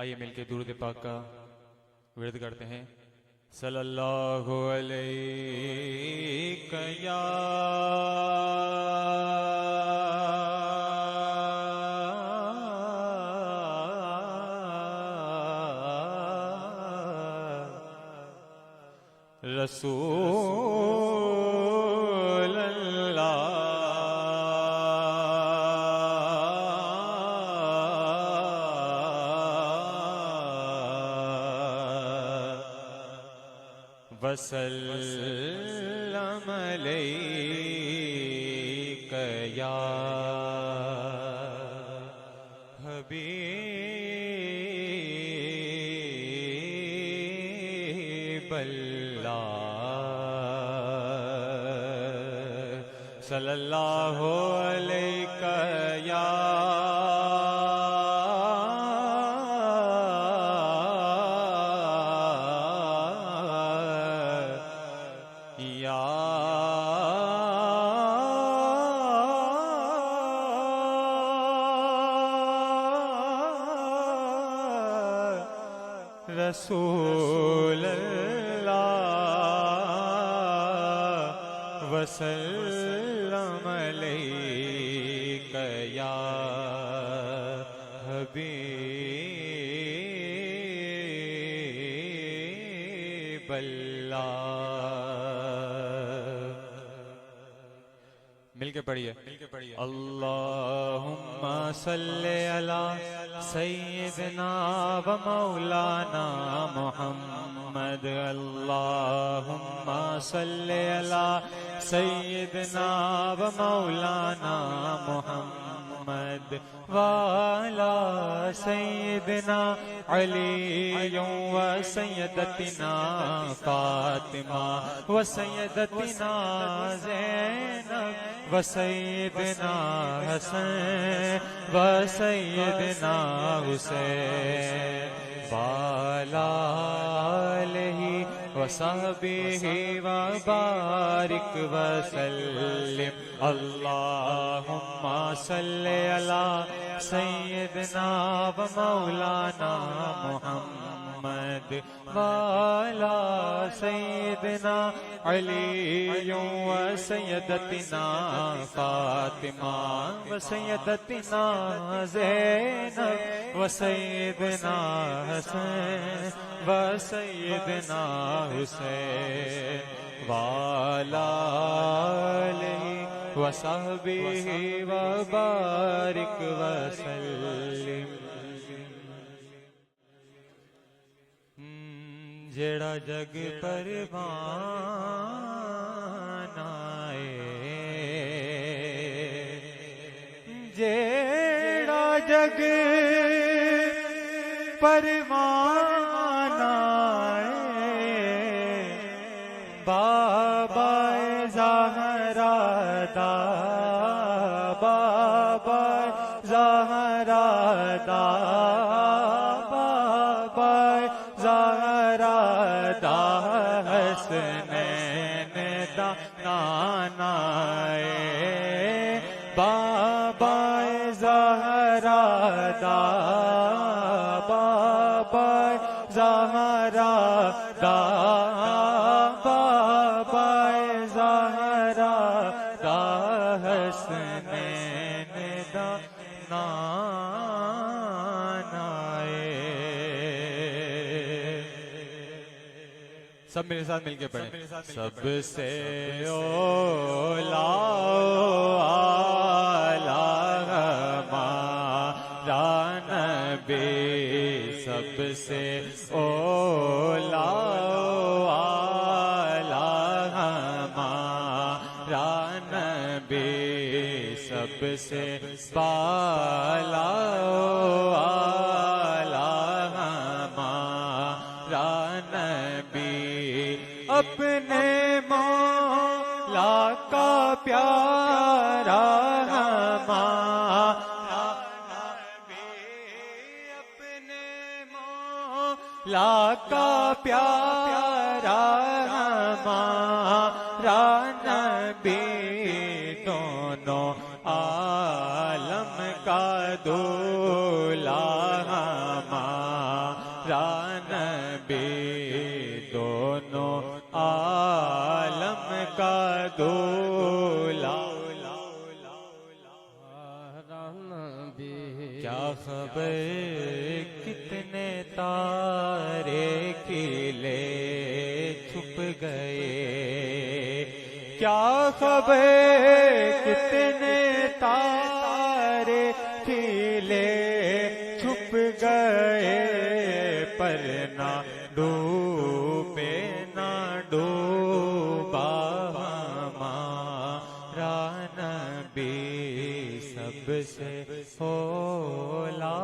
آئیے مل کے درود پاک کا ورد کرتے ہیں۔ صلی اللہ علیہ یا رسول اللہ وسلم علیک یا حبیب اللہ صلی اللہ علیک یا رسول اللہ وسلم علیک یا حبیب اللہ۔ مل کے پڑھیے اللہم صلی علی سیدنا و مولانا محمد اللہم صلی علی سیدنا و مولانا محمد وعلی سیدنا علی و سیدتنا فاطمہ و سیدتنا زینب و سیدنا حسن و سیدنا حسین وعلی آلہ وصحبہ وبارک وسلم اللہم صلی علی سیدنا و مولانا محمد وعلی سیدنا علی و سیدتنا فاطمہ و سیدتنا زینب و سیدنا حسن و سیدنا حسین وعلی آلہ وصحبہ وبارک وسلم۔ جڑا جگ پروان آئے جڑا جگ پروان آئے بابا زہرا دا بابا زہرا دا بابا زہرا دا حسنین دا نانا بابا زہرا دا بابا زہرا دا بابا زہرا دا حسنین دا نانا۔ سب میرے ساتھ مل کے پڑھیں۔ سب سے اولا ہمارا نبی سب سے اولا ہمارا نبی سب سے بالا ہمارا نبی اپنے مولا کا پیارا ہمارا نبی اپنے مولا کا پیارا ہمارا نبی دونوں عالم کا دولا ہمارا کیا خبر کتنے تارے کھلے چھپ گئے، کیا خبر کتنے تارے کھلے چھپ گئے، پر نہ ڈوبے نہ ڈوبا ہمارا نبی، سب سے اولا